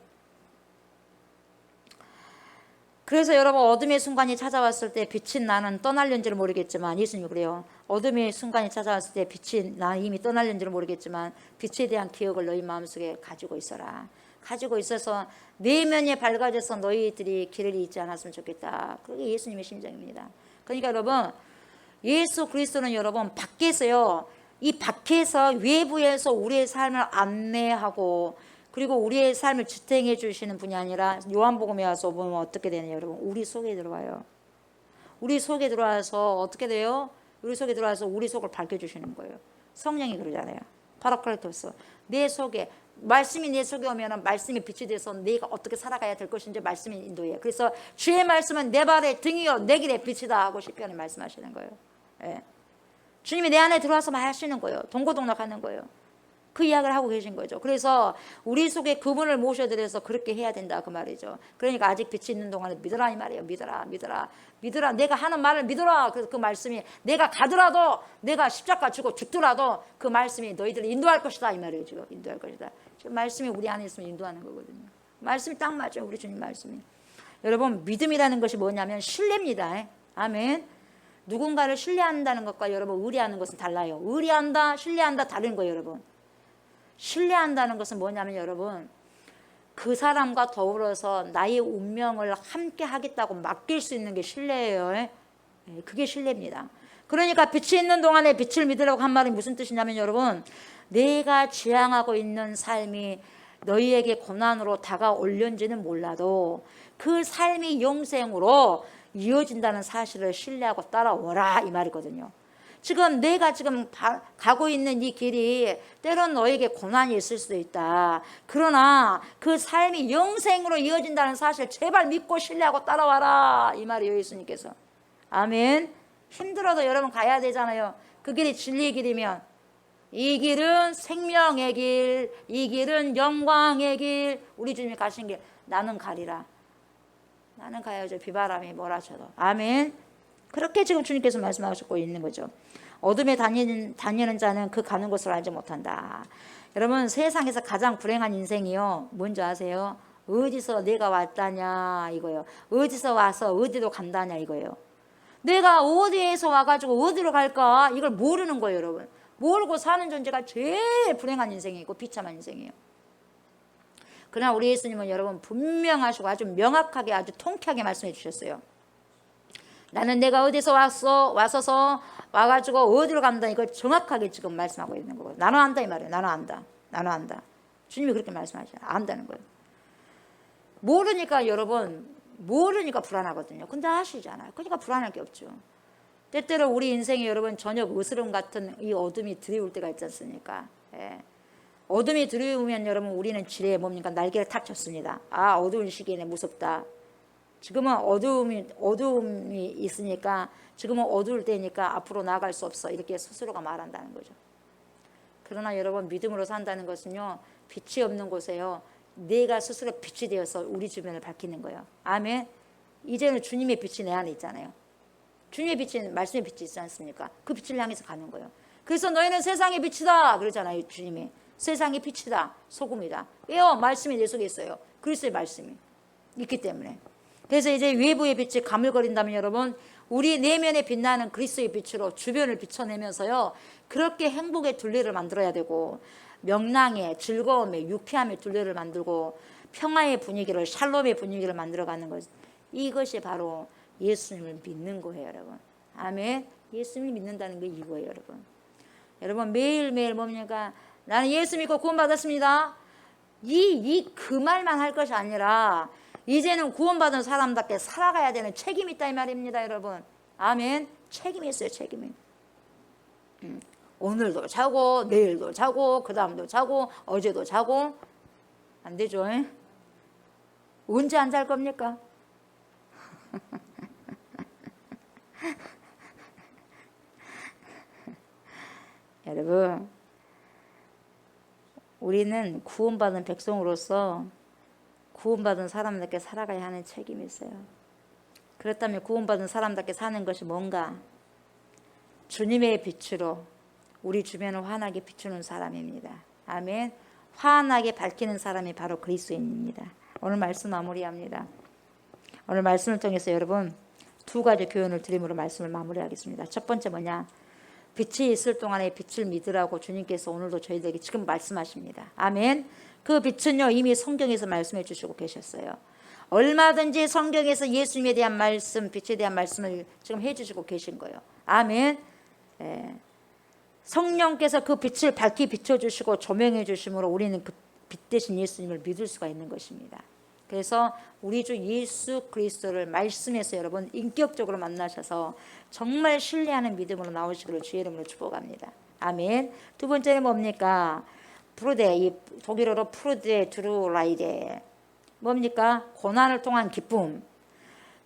Speaker 1: 그래서 여러분 어둠의 순간이 찾아왔을 때 빛이 나는 떠날는지를 모르겠지만 예수님이 그래요. 어둠의 순간이 찾아왔을 때 빛이 나 이미 떠날는지를 모르겠지만 빛에 대한 기억을 너희 마음속에 가지고 있어라. 가지고 있어서 내면이 밝아져서 너희들이 길을 잃지 않았으면 좋겠다. 그게 예수님의 심정입니다. 그러니까 여러분 예수 그리스도는 여러분 밖에서요. 이 밖에서 외부에서 우리의 삶을 안내하고 그리고 우리의 삶을 지탱해 주시는 분이 아니라 요한복음에 와서 보면 어떻게 되느냐 여러분. 우리 속에 들어와요. 우리 속에 들어와서 어떻게 돼요? 우리 속에 들어와서 우리 속을 밝혀주시는 거예요. 성령이 그러잖아요. 파라클레토스. 내 속에 말씀이 내 속에 오면 말씀이 빛이 돼서 내가 어떻게 살아가야 될 것인지 말씀이 인도해요. 그래서 주의 말씀은 내 발의 등이요 내 길의 빛이다 하고 시편에 말씀하시는 거예요. 예. 주님이 내 안에 들어와서 말하시는 거예요. 동고동락하는 거예요. 그 이야기를 하고 계신 거죠. 그래서 우리 속에 그분을 모셔드려서 그렇게 해야 된다 그 말이죠. 그러니까 아직 빛이 있는 동안에 믿어라 이 말이에요. 믿어라 믿어라 믿어라. 내가 하는 말을 믿어라. 그래서 그 말씀이 내가 가더라도 내가 십자가 지고 죽더라도 그 말씀이 너희들을 인도할 것이다 이 말이에요. 지금 인도할 것이다. 지금 말씀이 우리 안에 있으면 인도하는 거거든요. 말씀이 딱 맞아요. 우리 주님 말씀이. 여러분 믿음이라는 것이 뭐냐면 신뢰입니다. 아멘. 누군가를 신뢰한다는 것과 여러분 의리하는 것은 달라요. 의리한다 신뢰한다 다른 거예요. 여러분 신뢰한다는 것은 뭐냐면 여러분 그 사람과 더불어서 나의 운명을 함께 하겠다고 맡길 수 있는 게 신뢰예요. 그게 신뢰입니다. 그러니까 빛이 있는 동안에 빛을 믿으라고 한 말이 무슨 뜻이냐면 여러분 내가 지향하고 있는 삶이 너희에게 고난으로 다가올는지는 몰라도 그 삶이 영생으로 이어진다는 사실을 신뢰하고 따라오라 이 말이거든요. 지금 내가 지금 가고 있는 이 길이 때론 너에게 고난이 있을 수도 있다. 그러나 그 삶이 영생으로 이어진다는 사실 제발 믿고 신뢰하고 따라와라 이 말이에요. 예수님께서. 아멘. 힘들어도 여러분 가야 되잖아요. 그 길이 진리의 길이면 이 길은 생명의 길, 이 길은 영광의 길, 우리 주님이 가신 길 나는 가리라. 나는 가야죠. 비바람이 몰아쳐도. 아멘. 그렇게 지금 주님께서 말씀하시고 있는 거죠. 어둠에 다니는 자는 그 가는 곳을 알지 못한다. 여러분 세상에서 가장 불행한 인생이요 뭔지 아세요? 어디서 내가 왔다냐 이거예요. 어디서 와서 어디로 간다냐 이거예요. 내가 어디에서 와가지고 어디로 갈까 이걸 모르는 거예요. 여러분 모르고 사는 존재가 제일 불행한 인생이고 비참한 인생이에요. 그러나 우리 예수님은 여러분 분명하시고 아주 명확하게 아주 통쾌하게 말씀해 주셨어요. 나는 내가 어디서 와가지고 어디로 간다 이걸 정확하게 지금 말씀하고 있는 거예요. 나는 안다 이 말이에요. 나는 안다. 나는 안다. 주님이 그렇게 말씀하시잖아요. 안다는 거예요. 모르니까 여러분 모르니까 불안하거든요. 근데 아시잖아요. 그러니까 불안할 게 없죠. 때때로 우리 인생에 여러분 저녁 으스름 같은 이 어둠이 들이올 때가 있지 않습니까? 예. 어둠이 들이오면 여러분 우리는 지레 뭡니까? 날개를 탁 쳤습니다. 아 어두운 시기에는 무섭다. 지금은 어두움이 있으니까 지금은 어두울 때니까 앞으로 나아갈 수 없어 이렇게 스스로가 말한다는 거죠. 그러나 여러분 믿음으로 산다는 것은요 빛이 없는 곳에요 내가 스스로 빛이 되어서 우리 주변을 밝히는 거예요. 아멘. 이제는 주님의 빛이 내 안에 있잖아요. 주님의 빛이 말씀의 빛이 있지 않습니까? 그 빛을 향해서 가는 거예요. 그래서 너희는 세상의 빛이다 그러잖아요. 주님이 세상의 빛이다 소금이다. 왜요? 말씀이 내 속에 있어요. 그리스도의 말씀이 있기 때문에. 그래서 이제 외부의 빛이 가물거린다면 여러분 우리 내면에 빛나는 그리스도의 빛으로 주변을 비춰내면서요 그렇게 행복의 둘레를 만들어야 되고 명랑의 즐거움의 유쾌함의 둘레를 만들고 평화의 분위기를 샬롬의 분위기를 만들어가는 것 이것이 바로 예수님을 믿는 거예요. 여러분 아멘. 예수님을 믿는다는 게 이거예요. 여러분 매일매일 뭡니까? 나는 예수 믿고 구원받았습니다. 그 말만 할 것이 아니라 이제는 구원받은 사람답게 살아가야 되는 책임이 있다 이 말입니다. 여러분 아멘. 책임이 있어요. 책임이. 오늘도 자고 내일도 자고 그 다음도 자고 어제도 자고 안 되죠. 언제 안 잘 겁니까? 여러분 우리는 구원받은 백성으로서 구원받은 사람답게 살아가야 하는 책임이 있어요. 그렇다면 구원받은 사람답게 사는 것이 뭔가? 주님의 빛으로 우리 주변을 환하게 비추는 사람입니다. 아멘. 환하게 밝히는 사람이 바로 그리스도인입니다. 오늘 말씀 마무리합니다. 오늘 말씀을 통해서 여러분 두 가지 교훈을 드림으로 말씀을 마무리하겠습니다. 첫 번째 뭐냐? 빛이 있을 동안에 빛을 믿으라고 주님께서 오늘도 저희들에게 지금 말씀하십니다. 아멘. 그 빛은요 이미 성경에서 말씀해 주시고 계셨어요. 얼마든지 성경에서 예수님에 대한 말씀, 빛에 대한 말씀을 지금 해 주시고 계신 거예요. 아멘. 성령께서 그 빛을 밝히 비춰주시고 조명해 주심으로 우리는 그 빛 대신 예수님을 믿을 수가 있는 것입니다. 그래서 우리 주 예수 그리스도를 말씀에서 여러분 인격적으로 만나셔서 정말 신뢰하는 믿음으로 나오시기를 주의 이름으로 축복합니다. 아멘. 두 번째는 뭡니까? 프루데, 이 독일어로 프루데 드루라이데 뭡니까? 고난을 통한 기쁨.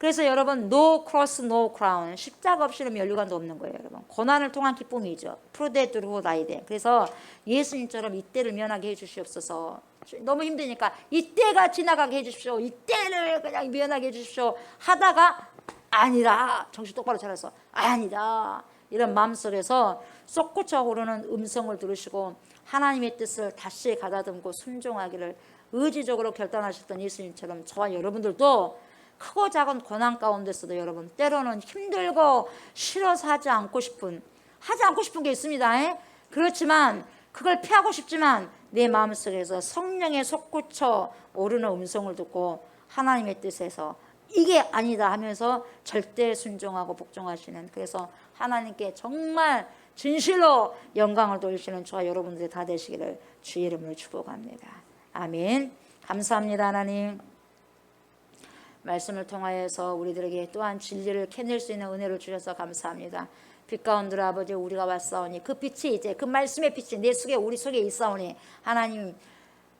Speaker 1: 그래서 여러분 no cross no crown, 십자가 없이는 면류관도 없는 거예요. 여러분 고난을 통한 기쁨이죠. 프로데드로 다이데. 그래서 예수님처럼 이때를 면하게 해주시옵소서. 너무 힘드니까 이때가 지나가게 해주십시오. 이때를 그냥 면하게 해주십시오 하다가 아니다, 정신 똑바로 차려서 아니다, 이런 마음속에서 솟구쳐 오르는 음성을 들으시고 하나님의 뜻을 다시 가다듬고 순종하기를 의지적으로 결단하셨던 예수님처럼 저와 여러분들도 크고 작은 고난 가운데서도 여러분 때로는 힘들고 싫어서 하지 않고 싶은 게 있습니다. 그렇지만 그걸 피하고 싶지만 내 마음속에서 성령의 솟구쳐 오르는 음성을 듣고 하나님의 뜻에서 이게 아니다 하면서 절대 순종하고 복종하시는, 그래서 하나님께 정말 진실로 영광을 돌리시는 저와 여러분들이 다 되시기를 주의 이름으로 축복합니다. 아멘. 감사합니다. 하나님, 말씀을 통하여서 우리들에게 또한 진리를 캐낼 수 있는 은혜를 주셔서 감사합니다. 빛 가운데로 아버지 우리가 왔사오니 그 빛이 이제 그 말씀의 빛이 내 속에 우리 속에 있사오니 하나님,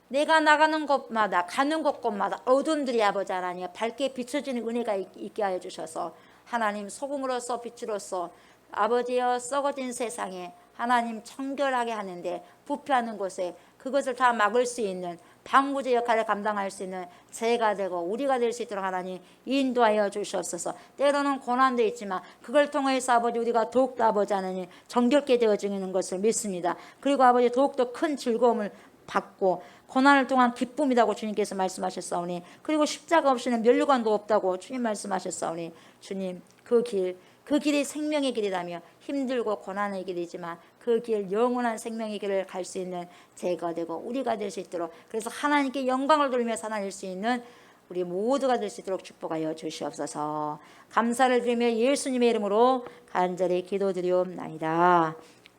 Speaker 1: 내가 나가는 곳마다 가는 곳곳마다 어둠들이 아버지 하나님 밝게 비춰지는 은혜가 있게 하여 주셔서 하나님 소금으로서 빛으로서 아버지여 썩어진 세상에 하나님 청결하게 하는데 부패하는 곳에 그것을 다 막을 수 있는 방부제 역할을 감당할 수 있는 제가 되고 우리가 될 수 있도록 하나님 인도하여 주시옵소서. 때로는 고난도 있지만 그걸 통해서 아버지 우리가 더욱더 아버지 하나님 정결케 되어지는 것을 믿습니다. 그리고 아버지 더욱더 큰 즐거움을 받고 고난을 통한 기쁨이라고 주님께서 말씀하셨사오니, 그리고 십자가 없이는 면류관도 없다고 주님 말씀하셨사오니 주님 그 길이 생명의 길이라며 힘들고 고난의 길이지만 그 길 영원한 생명의 길을 갈 수 있는 제가 되고 우리가 될 수 있도록, 그래서 하나님께 영광을 돌리며 살아낼 수 있는 우리 모두가 될 수 있도록 축복하여 주시옵소서. 감사를 드리며 예수님의 이름으로 간절히 기도드리옵나이다.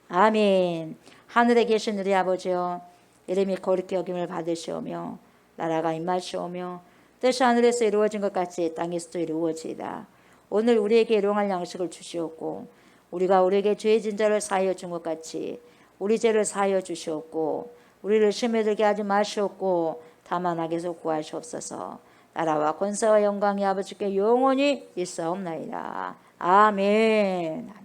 Speaker 1: 아멘. 하늘에 계신 우리 아버지여, 이름이 거룩히 여김을 받으시오며 나라가 임하시오며 뜻이 하늘에서 이루어진 것 같이 땅에서도 이루어지이다. 오늘 우리에게 일용할 양식을 주시옵고 우리가 우리에게 죄 진 자를 사하여 준 것 같이 우리 죄를 사하여 주시옵고 우리를 시험에 들게 하지 마시옵고 다만 악에서 구하시옵소서. 나라와 권세와 영광이 아버지께 영원히 있사옵나이다. 아멘.